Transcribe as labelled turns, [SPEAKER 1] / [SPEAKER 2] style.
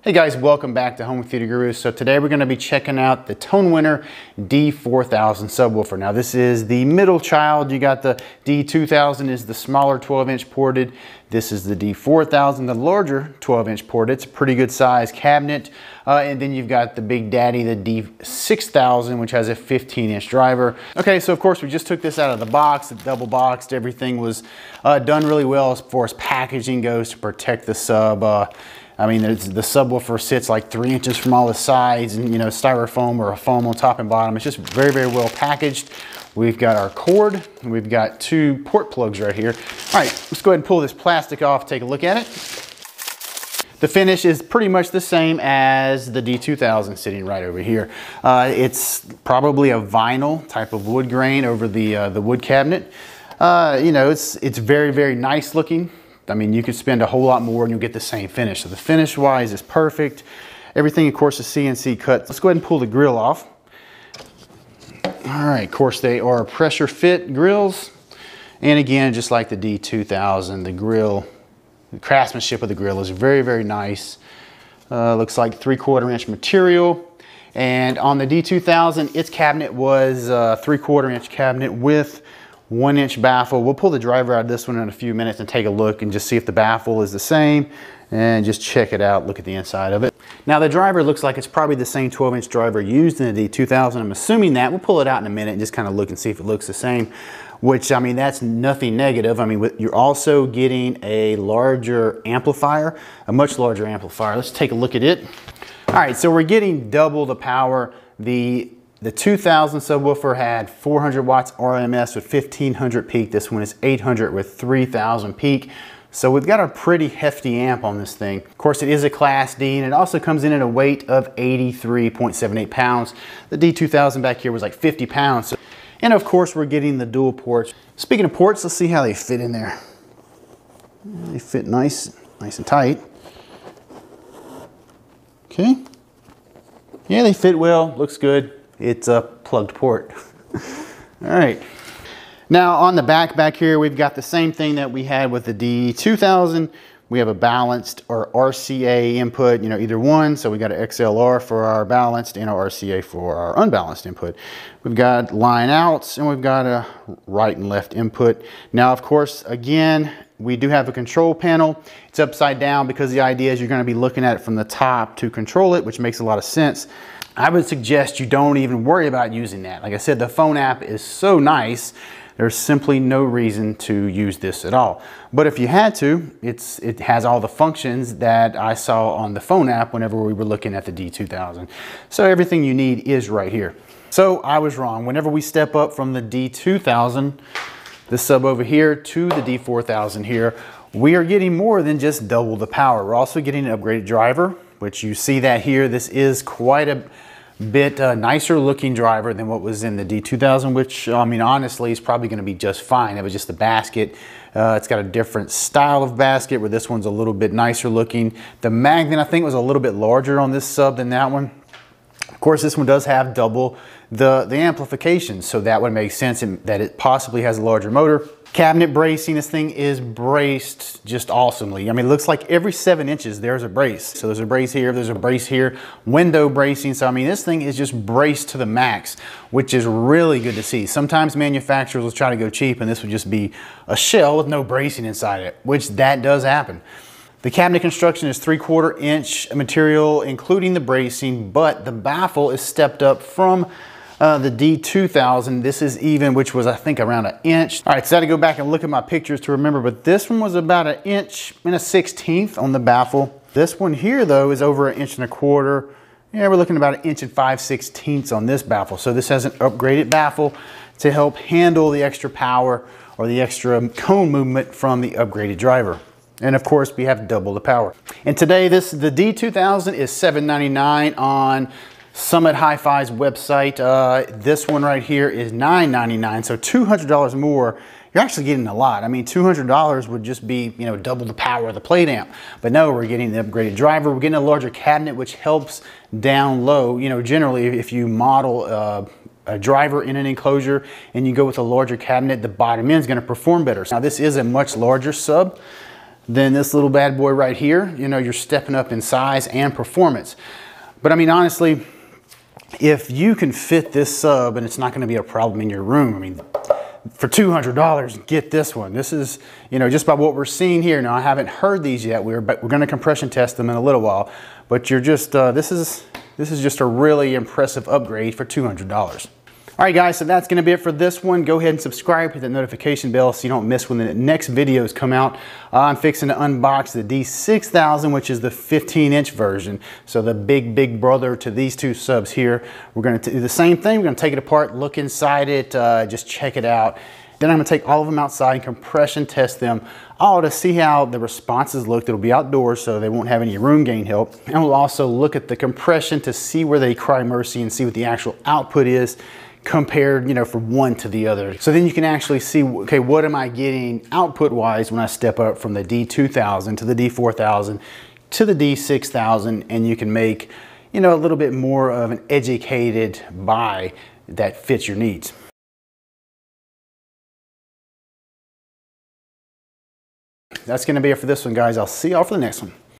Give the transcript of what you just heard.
[SPEAKER 1] Hey guys, welcome back to Home Theater Gurus. So today we're going to be checking out the Tonewinner D4000 subwoofer. Now this is the middle child. You got the D2000 is the smaller 12-inch ported. This is the D4000, the larger 12-inch ported. It's a pretty good size cabinet. And then you've got the big daddy, the D6000, which has a 15-inch driver. Okay, so of course we just took this out of the box. It double boxed. Everything was done really well as far as packaging goes to protect the sub. I mean, the subwoofer sits like 3 inches from all the sides, and you know, styrofoam or a foam on top and bottom. It's just very, very well packaged. We've got our cord, and we've got 2 port plugs right here. All right, let's go ahead and pull this plastic off, take a look at it. The finish is pretty much the same as the D2000 sitting right over here. It's probably a vinyl type of wood grain over the wood cabinet. You know, it's very, very nice looking. I mean, you could spend a whole lot more and you'll get the same finish. So the finish wise is perfect. Everything, of course, is CNC cut. Let's go ahead and pull the grill off. All right, of course, they are pressure fit grills. And again, just like the D2000, the grill, the craftsmanship of the grill is very, very nice. Looks like 3/4 inch material. And on the D2000, its cabinet was a 3/4 inch cabinet with 1-inch baffle. We'll pull the driver out of this one in a few minutes and take a look and just see if the baffle is the same and just check it out, look at the inside of it. Now the driver looks like it's probably the same 12-inch driver used in the D2000. I'm assuming that. We'll pull it out in a minute and just kind of look and see if it looks the same, which, I mean, that's nothing negative. I mean, you're also getting a larger amplifier, a much larger amplifier. Let's take a look at it. All right, so we're getting double the power. The 2000 subwoofer had 400 watts RMS with 1500 peak. This one is 800 with 3000 peak. So we've got a pretty hefty amp on this thing. Of course, it is a Class D, and it also comes in at a weight of 83.78 pounds. The D2000 back here was like 50 pounds. And of course, we're getting the dual ports. Speaking of ports, let's see how they fit in there. They fit nice and tight. Okay. Yeah, they fit well, looks good. It's a plugged port. All right. Now on the back here, we've got the same thing that we had with the D2000. We have a balanced or RCA input, you know, either one. So we got an XLR for our balanced and our RCA for our unbalanced input. We've got line outs and we've got a right and left input. Now, of course, again, we do have a control panel. It's upside down because the idea is you're going to be looking at it from the top to control it, which makes a lot of sense. I would suggest you don't even worry about using that. Like I said, the phone app is so nice. There's simply no reason to use this at all. But if you had to, it has all the functions that I saw on the phone app whenever we were looking at the D2000. So everything you need is right here. So I was wrong. Whenever we step up from the D2000, the sub over here, to the D4000 here, we are getting more than just double the power. We're also getting an upgraded driver, which you see that here. This is quite a bit nicer looking driver than what was in the D2000, which, I mean, honestly is probably going to be just fine. It was just the basket. It's got a different style of basket where this one's a little bit nicer looking. The magnet, I think, was a little bit larger on this sub than that one. Of course, this one does have double the amplification, so that would make sense in that it possibly has a larger motor. Cabinet bracing, this thing is braced just awesomely. I mean, it looks like every 7 inches there's a brace. So there's a brace here, there's a brace here, window bracing. So I mean, this thing is just braced to the max, which is really good to see. Sometimes manufacturers will try to go cheap and this would just be a shell with no bracing inside it, which that does happen. The cabinet construction is 3/4 inch material, including the bracing, but the baffle is stepped up from the D2000. This is even, which was I think around 1 inch. All right, so I had to go back and look at my pictures to remember, but this one was about 1 inch and 1/16 on the baffle. This one here though is over 1 1/4 inch. Yeah, we're looking about 1 inch and 5/16 on this baffle. So this has an upgraded baffle to help handle the extra power or the extra cone movement from the upgraded driver. And of course, we have double the power. And today, the D2000 is $799 on Summit Hi-Fi's website. This one right here is $999, so $200 more. You're actually getting a lot. I mean, $200 would just be, you know, double the power of the plate amp. But no, we're getting the upgraded driver. We're getting a larger cabinet, which helps down low. You know, generally, if you model a driver in an enclosure and you go with a larger cabinet, the bottom end is going to perform better. Now this is a much larger sub than this little bad boy right here. You know, you're stepping up in size and performance. But I mean, honestly, if you can fit this sub and it's not going to be a problem in your room, I mean, for $200, get this one. This is, you know, just by what we're seeing here. Now I haven't heard these yet. We're going to compression test them in a little while, but you're just, this is just a really impressive upgrade for $200. All right guys, so that's gonna be it for this one. Go ahead and subscribe, hit that notification bell so you don't miss when the next videos come out. I'm fixing to unbox the D6000, which is the 15-inch version. So the big brother to these two subs here. We're gonna do the same thing. We're gonna take it apart, look inside it, just check it out. Then I'm gonna take all of them outside and compression test them all to see how the responses look. It'll be outdoors, so they won't have any room gain help. And we'll also look at the compression to see where they cry mercy and see what the actual output is compared, you know, from one to the other. So then you can actually see, okay, what am I getting output wise when I step up from the D2000 to the D4000 to the D6000, and you can make, you know, a little bit more of an educated buy that fits your needs. That's going to be it for this one, guys. I'll see y'all for the next one.